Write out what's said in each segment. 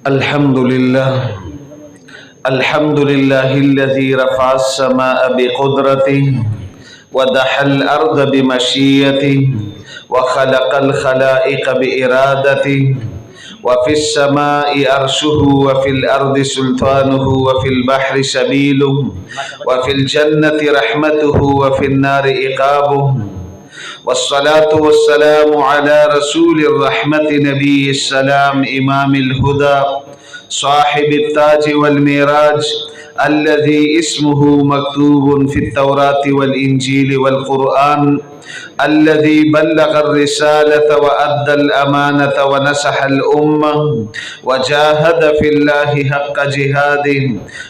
الحمد لله الذي رفع السماء بقدرته ودحى الأرض بمشيته وخلق الخلائق بإرادته وفي السماء عرشه وفي الأرض سلطانه وفي البحر سبيله وفي الجنة رحمته وفي النار عقابه والصلاة والسلام على رسول الرحمة نبي السلام إمام الهدى صاحب التاج والميراج الذي اسمه مكتوب في التوراة والإنجيل والقرآن الذي بلغ الرسالة وأدى الأمانة ونصح الأمة وجاهد في الله حق جهاده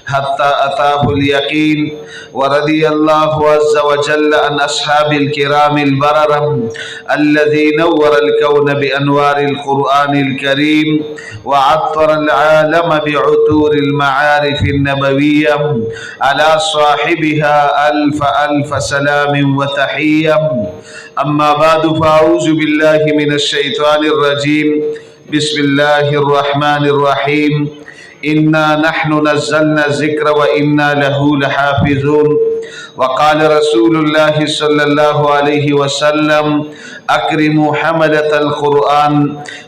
حتى أتاه اليقين ورضي الله عز وجل عن أصحاب الكرام البررة الذي نور الكون بأنوار القرآن الكريم وعطر العالم بعطور المعارف النبوية على صاحبها ألف سلام وتحية. أما بعد فأعوذ بالله من الشيطان الرجيم. بسم الله الرحمن الرحيم. إنا نحن نزلنا الذكر وإنا له لحافظون. وقال رسول الله صلى الله عليه وسلم أكرموا حملة القرآن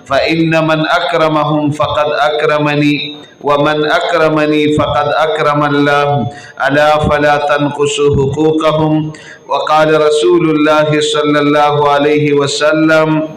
فإن من أكرمهم فقد أكرمني ومن أكرمني فقد أكرم الله ألا فلا تنقصوا حقوقهم. وقال رسول الله صلى الله عليه وسلم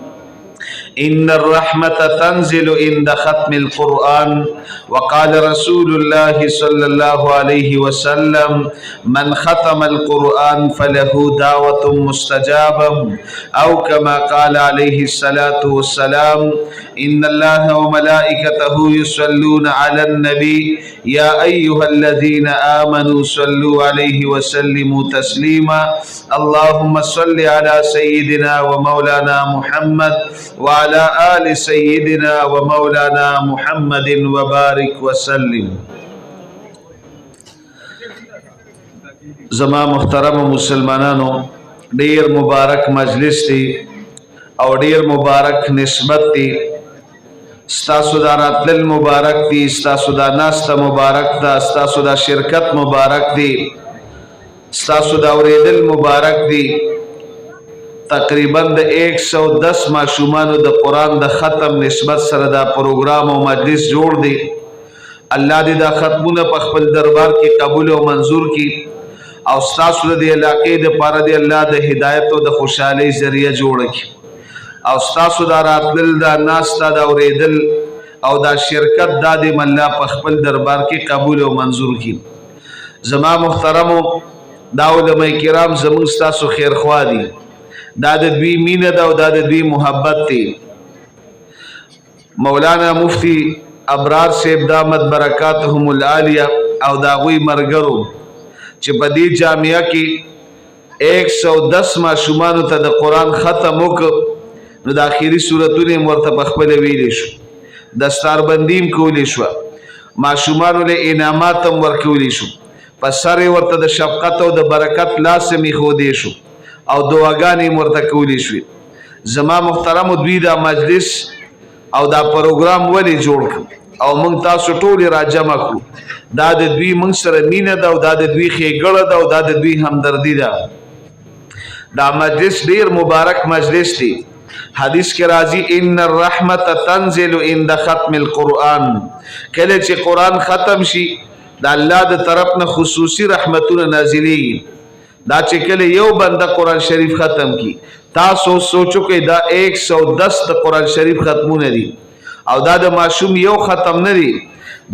إن الرحمة تنزل عند ختم القرآن. وقال رسول الله صلى الله عليه وسلم من ختم القرآن فله دعوة مستجابة أو كما قال عليه الصلاة والسلام إن الله وملائكته يصلون على النبي يا أيها الذين آمنوا صلوا عليه وسلموا تسليما. اللهم صل على سيدنا ومولانا محمد وعلى آل سيدنا ومولانا محمد وبارك وسلم. زما محترم مسلمانانو ډیر مبارک مجلس دی او ډیر مبارک نسبت دی. ستاسو دا راتلل مبارک دی، ستاسو دا ناسته مبارک دا، ستاسو دا شرکت مبارک دی، ستاسو دا اوریدل مبارک دی. تقریبا د 110 ماشومانو د قرآن د ختم نسبت سره دا پروګرام او مجلس جوړ دی. الله دې دا ختمونه په خپل دربار کې قبول او منظور کړي او ستاسو د علاقې د پاره دی الله د هدایت او د خوشحالۍ ذریعہ جوړ کړي او ستاسو دا راتلل دا ناستا دا اوریدل او دا شرکت دا دې الله په خپل دربار کې قبول او منظور کړي. زما محترمو دا علماء کرام زموږ ستاسو خیرخوا دي، دا د دوی مینه ده او دا د دوی محبت دی. مولانا مفتی ابرار صاحب دامت برکاتهم العالیه او دا غوی مرګرو چې په دې جامعه کې 110 ماشومانو ته د قرآن ختم وکړ نو د آخري سورتونه ورته په خپل ویلې شو، دستاربندیم کولی شو، ماشومانو له انعامات هم ورکولی شو، په سر ورته د شفقت او د برکت لاس میښودی شو او دعاګانې ورته کولی شوې. زما محترمو دوی دا مجلس او دا پروګرام ولې جوړ کړ او موږ تاسو ټول را جمع کړو. دا د دوی موږ سره مینه ده او دا د دوی ښېګړه ده او دا د دوی همدردي ده. دا مجلس ډیر مبارک مجلس دی. حدیث کې راځي ان الرحمت تنزل عند ختم القرآن. کله چې قرآن ختم شي د الله د طرف نه خصوصي رحمتونه نازلېږي. دا چې کله یو بنده قرآن شریف ختم کی تاسو سوچو کې دا 110 د قرآن شریف ختمونه دي او دا د ماشوم یو ختم نه دی.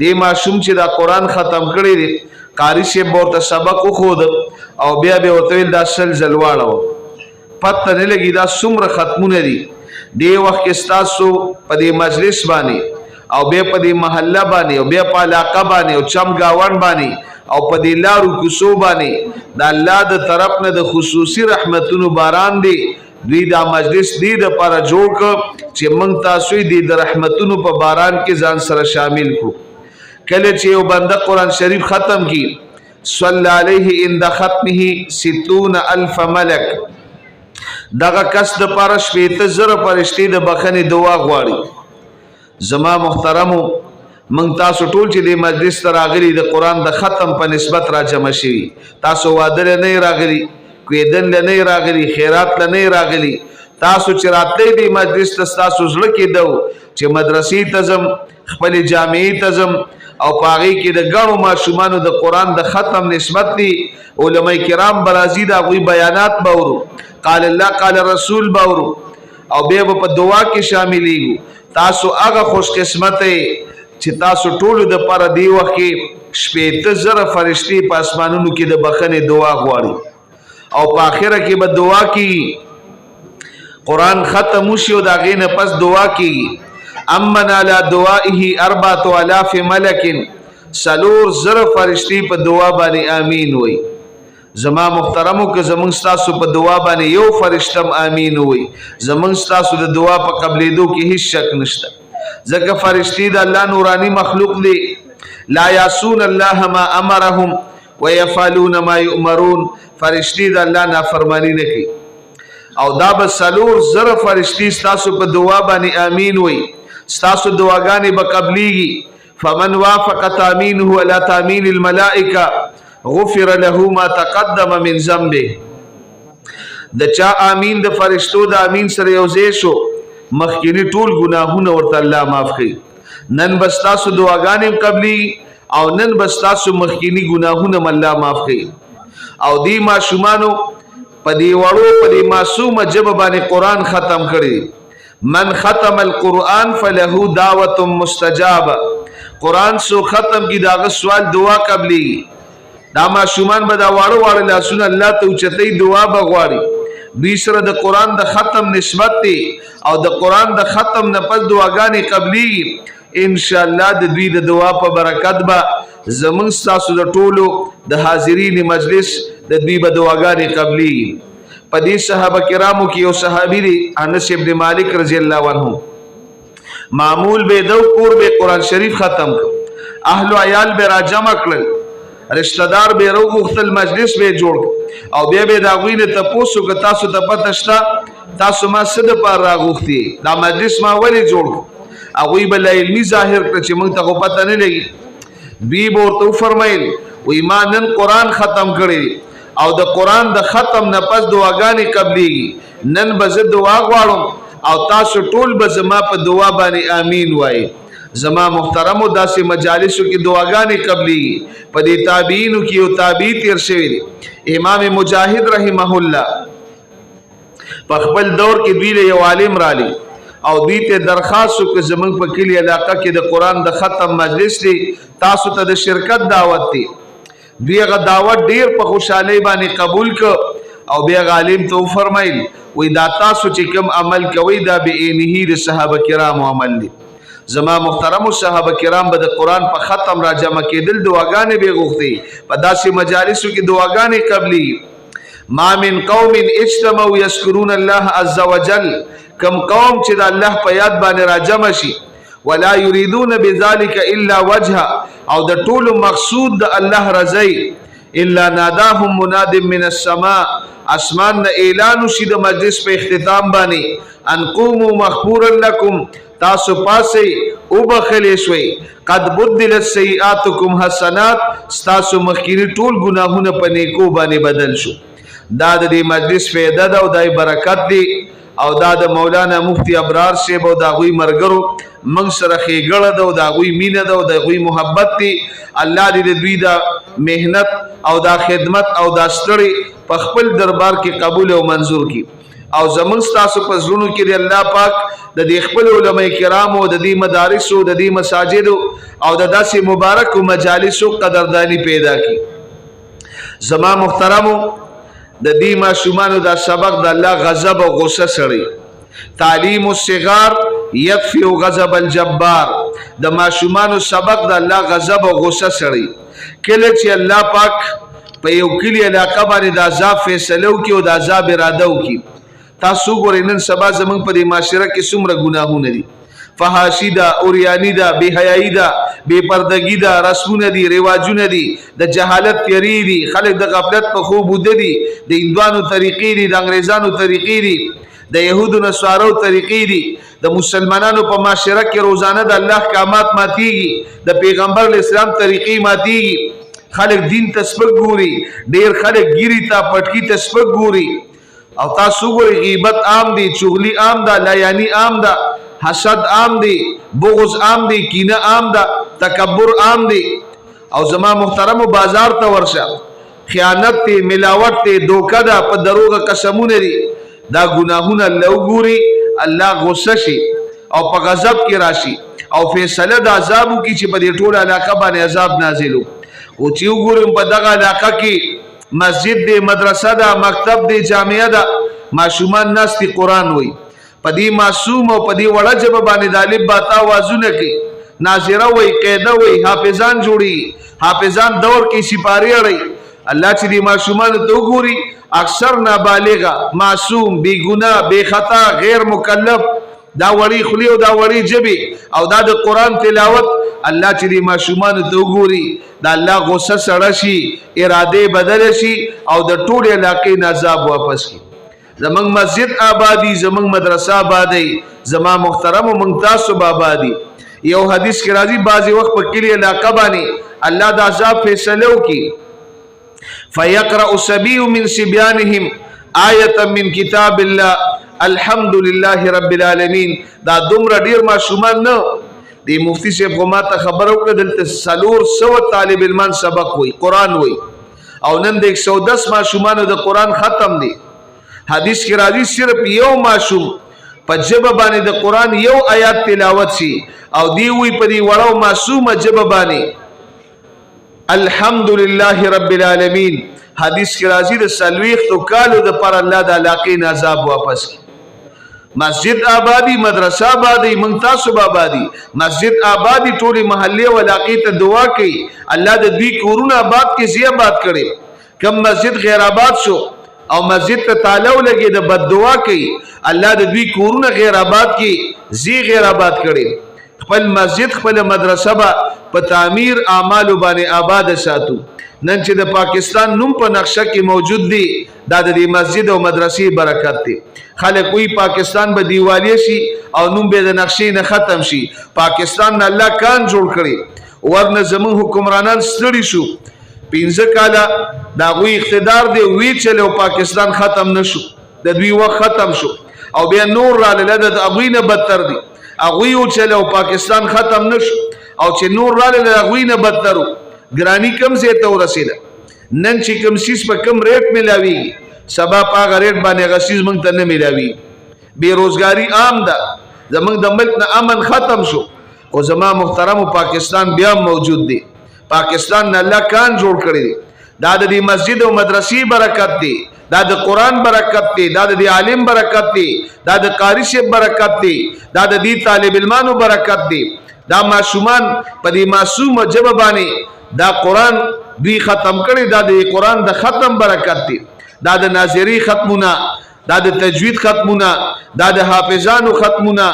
دی ماشوم چې دا قرآن ختم کړی دی قاری صاحب ورته سبق وښود او بیا به ورته ویل دا سل ځلواړه پته نه لګي دا څومره ختمونه دي. دی وخت کې ستاسو په دې مجلس باندې او بیا په دې محله باندې او بیا په علاقه باندې او چمګاون باندې او په دې لارو کوڅو باندې د الله د طرف نه د خصوصي رحمتونو باران دی. دوی دا مجلس دی د لپاره جوړ کړ چې موږ تاسو دې د رحمتونو په باران کې ځان سره شامل کړو. کله چې یو بنده قرآن شریف ختم کی صلی علیه عند ختمه 60,000 ملک، دغه کس د پاره 70,000 فرشتي د بخنې دعا غواړي. زما محترمو من تاسو ټول چې د مجلس ته راغلي د قرآن د ختم په نسبت را جمع شوي تاسو واده له نه راغلي کویدن له نه راغلي خیرات له نه راغلي تاسو چې راتلئ د مجلس ته ستاسو زړه کېدو چې مدرسې ته ځم خپلې جامعې ته ځم او په هغې کې د ګڼو ماشومانو د قرآن د ختم نسبت دي علماء کرام به راځي د هغوی بیانات به اورو قال الله قال رسول به اورو او بیا به په دعا کې شاملېږو تاسو هغه خوش قسمته چې تاسو ټولو د پاره دی وخت کې شپېته زره فرشتي په اسمانونو کې د بخښنې دعا غواړي او په آخره کې به دعا کیږي قرآن ختم وشي او د هغې نه پس دعا کیږي امن علی دعائه 4000 ملک 4,000 فرشتي په دعا باندې آمین وي زما محترمو که زمونږ ستاسو په دعا باندې یو فرشتم آمین وي زمونږ ستاسو د دعا په قبلېدو کې هیڅ شک نشته ځکه فرشتي د الله نورانی مخلوق دی لا یعصون الله ما امرهم ويفعلون ما یؤمرون فرشتي د الله نافرمانی نه کوي او دا به 4,000 فرشتي ستاسو په دعا باندې آمین وي ستاسو دعاګانې به قبلېږي فمن وافق تامینه على تامین الملائکه غفر له ما تقدم من ذنبه د چا آمین د فرشتو د آمین سره یوځای شو مخکینی ټول ګناهونه ورته الله معاف کړي نن بس تاسو دعاګانې قبلي او نن بس تاسو مخکینی ګناهونه الله معاف کړي او دی ماشومانو په دی وړو په دی معصومه ژبه باندې قرآن ختم کړي من ختم القرآن فله دعوة مستجابه قرآن سو ختم کی داغه سوال دعا قبلي دا ماشومان به دا واړه واړه لاسونه الله ته اوچتئ دعا بغواړي دوی سره د قرآن د ختم نسبت دی او د قرآن د ختم نه پس دعاګانې قبلي ان شاء الله د دوی د دعا په برکت به زمونږ ستاسو د ټولو د حاضرین مجلس د دوی به دعاګانې قبلي په دې صحابه کرامو کې یو صحابي دی انس ابن مالک رضی الله عنه معمول به دو کور به قرآن شریف ختم کړ اهل عیال به را جمع کړل رشتہ دار به روغختل مجلس به جوړ او بیا به دا غوینه تاسو که تاسو ته پته شته تاسو ما څه د پاره راغوختي دا مجلس ما ولې جوړ هغوی به علمي ظاهر کړ چې موږ ته خو پته نه لګي دوی به ورته وفرمیل وایي ما نن قرآن ختم کړی او د قرآن د ختم نه پس دعاګانې قبلېږي نن به زه دعا غواړم او تاسو ټول به زما په دعا باندې آمین وایي زما محترمو داسې مجالسو کې دعاګانې قبلي په دې تابعینو کې یو تابعی تیر شوی دی امام مجاهد رحمه الله په خپل دور کې دوی له یو عالم رالی او دوی ته درخواست وکړه زمونږ په کلي علاقه کې د قرآن د ختم مجلس دی تاسو ته د شرکت دعوت دی دوی هغه دعوت ډیر په خوشحالۍ باندې قبول کړ او بیا عالم ته وفرمیل وایي دا تاسو چې کوم عمل کوئ دا بعینه د صحابه کرامو عمل دی زما محترم صحابه کرام به د قرآن په ختم را جمع کېدل دعاګانې به غوښتي په داسې مجالسو کې دعاګانې قبلي ما من قوم اجتمعوا یذکرون الله عز وجل کم قوم چې د الله په یاد باندې را جمع شي ولا یریدون بذلک الا وجهه او د ټولو مقصود د الله رضای الا ناداهم مناد من السماء اسمان نه اعلان شي د مجلس په اختتام باندې ان قوموا مغفورا لكم تاسو پاسې او بخلې شوي قد بدلت سیئاتکم حسنات تاسو مخکینی ټول ګناهونه په نیکو باندې بدل شو دا د دې مجلس فایده ده او دای برکت دی او دا د مولانا مفتی ابرار صاحب او د غوی مرګرو موږ سره خېګړه ده او د غوی مینه ده او د غوی محبت دی الله دې دوی دا مهنت او دا خدمت او دا ستړي په خپل دربار کې قبول او منظور کړي او زمونږ ستاسو په زړونو کې الله پاک د دې خپل علماء کرامو د دې مدارسو د دې مساجدو او د داسې مبارکو مجالسو قدردانی پیدا کړي زما محترمو د دې ماشومانو دا سبق د الله غضب او غصه سړي تعلیم الصغار یکفي غضب الجبار د ماشومانو سبق د الله غضب او غصه سړي کله چې الله پاک په یو کلی علاقه باندې د عذاب فیصلو کې او د عذاب اراده وکړي تاسو ګورئ نن سبا زمونږ په دې معاشره کې څومره ګناهونه دي فحاشي ده اوریانی ده بې حیایي ده بې پردګي ده رسمونه دي رواجونه دي د جهالت تیری دي خلک د غفلت په خوب وده دي د هندوانو طریقې دي د انګریزانو طریقې دي د يهودو نصارو طریقې دي د مسلمانانو په معاشره کې روزانه د الله احکامات ماتيږي د پیغمبر اسلام طریقې ماتيږي خلک دین ته سپک ګوري ډیر خلک ګيري ته پټکی ته سپک ګوري او تاسو ګوري غیبت عام دي چغلی عام ده لیانی عام ده حسد عام دي بغض عام دي کینه عام ده تکبر عام دي او زما محترم بازار ته ورشه خیانت ته ملاوت ته دوکه ده په دروغه قسمونه دي دا ګناهونه لوګوري الله غصه شي او په غضب کې راشي او فیصله د عذابو کې چې په دې ټول علاقه باندې عذاب نازلو او چې وګورم په دغه علاقه کې مسجد دی مدرسه ده مکتب دی جامعه ده معصومان ناس دی قرآن وي په دې معصوم او په دې وړه ژبه باندې د الف با تا وازونه کوي ناظره وي قاعده وي حافظان جوړي حافظان دور کې سپاری اړي الله چې دې معصومان ته وګوري اکثر نابالغه معصوم بی ګناه بے خطا غیر مکلف دا وړي خلی او دا وړي جبي او دا د قرآن تلاوت الله چې دې معصومان ته وګوري دا الله غصه سره شي اراده بدل شي او د ټول علاقې نازاب واپس کی زمنګ مسجد آبادی زمنګ مدرسه آبادی زما محترم او ممتاز آبادی یو حدیث کې راځي بعضی وخت په کلی علاقه باندې الله د عذاب فیصله وکي فيقرأ السبي من صبيانهم آية من كتاب الله الحمد لله رب العالمین دا دومره ډیر معصومان نه دی مفتی صاحب کومه ته خبرو کړه دلته سلور سو طالب علمان سبق وای قرآن وای او نن د 110 معصومانو د قرآن ختم دي حدیث کې راځي صرف یو معصوم په جبه باندې د قرآن یو آیات تلاوت شي او دی وی په دی وړو معصومه جبه باندې الحمدلله رب العالمین حدیث کې راځي د سلويختو کالو د پر الله د علاقې عذاب واپس کی مسجد آبادی مدرسه آبادی منتاسب آبادی مسجد آبادی ټولي محلي او علاقې ته دعا کوي الله د دوی کورونه آباد کې زی آباد کړي کم مسجد غیر آباد شو او مسجد ته تالو لګي د بد دعا کوي الله د دوی کورونه غیر آباد کې زی غیر آباد کړي خپل مسجد خپل مدرسه په تعمیر اعمال باندې آباد ساتو نن چې د پاکستان نوم په نقشه کې موجود دی دا د مسجد او مدرسې برکت دی خلک وی پاکستان به دیوالیه شي او نوم به د نقشې نه ختم شي پاکستان نه الله کان جوړ کړي ورنه زمون حکمرانان ستړي شو 15 کاله دا غوي اقتدار دی وی چلو پاکستان ختم نشو د دوی وخت ختم شو او بیا نور را لاله د اغوینه بدتر دی اغوی چلو پاکستان ختم نشو او چې نور را لاله اغوینه بدترو ګرانی کم زه ته ورسیده نن چې کم سیس په کم ریټ ملاوي سبا پاغه ریټ باندې غسیز مونږ ته نه ملاوي بیروزګاری عام ده زمونږ د ملک نه امن ختم شو او زما محترم پاکستان بیا موجود دی پاکستان نه الله کان جوړ کړی دی دا د مسجد او مدرسې برکت دی دا د قرآن برکت دی دا د عالم برکت دی دا د قاری شیخ برکت دی دا د دې طالب علمانو برکت دی دا معصومان په دې معصوم جبه باندې دا قرآن دوی ختم کړي دا د قرآن د ختم برکت دی دا د ناظری ختمونه دا د تجوید ختمونه دا د حافظانو ختمونه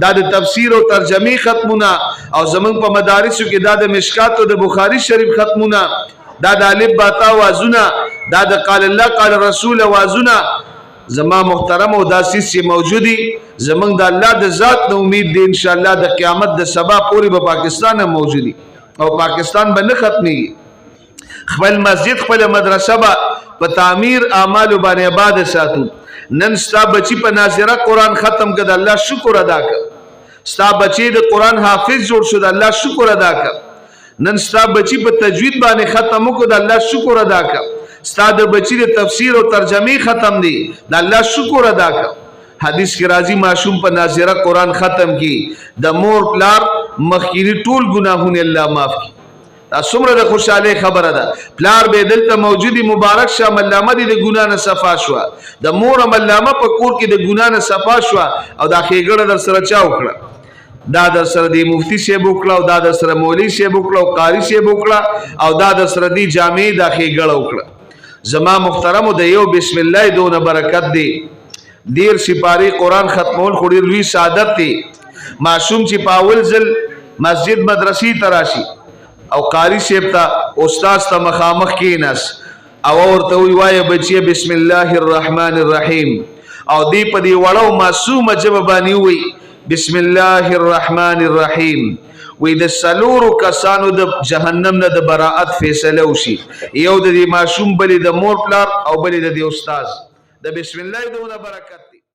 دا د تفسیر او ترجمه ختمونه او زمون په مدارسو کې دا د مشکات او د بخاری شریف ختمونه دا د الف با تا وازونه دا د قال الله قال رسول وازونه زما محترم او داسې موجودي زمون د الله د ذات نو امید دی ان شاء الله د قیامت د سبا پوری په پاکستان موجودي او پاکستان به نه ختمي خپل مسجد خپل مدرسه په تعمیر اعمال باندې آباد ساتو نن ستا بچی په ناظره قرآن ختم کړه الله شکر ادا کړه ستا بچی د قرآن حافظ جوړ شو الله شکر ادا کړه نن ستا بچی په تجوید باندې ختم وکړه الله شکر ادا کړه ستا د بچی د تفسیر او ترجمه ختم دي الله شکر ادا کړه حدیث کې راځي معصوم په ناظره قرآن ختم کی د مور پلار مخکینی ټول ګناهونه الله معاف کی دا څومره د خوشاله خبره ده پلار به دلته موجودی مبارک شه ملامه دي د ګنا نه صفا شو د مور ملامه په کور کې د ګنا نه صفا شو او دا خېګړه در سره چا وکړه دا در سره دی مفتی شه وکړه او دا در سره مولوی شه وکړه او قاری شه وکړه او دا در سره دی جامع د خېګړه وکړه زما محترم د یو بسم الله دونه برکت دی دیر سپاری قرآن ختمول خوري لوی سعادت دی معصوم چې پاول زل مسجد مدرسې تراشي او قاری شیب تا استاد تا مخامخ کینس او ورته وی وای بچی بسم الله الرحمن الرحیم او دی په دی وړو معصومه ژبه باندې وی بسم الله الرحمن الرحیم وی د سلورو کسانو د جهنم نه د براءت فیصله وشي یو د دې معصوم بلی د مور پلار او بلی د دې استاد د بسم الله دونه برکت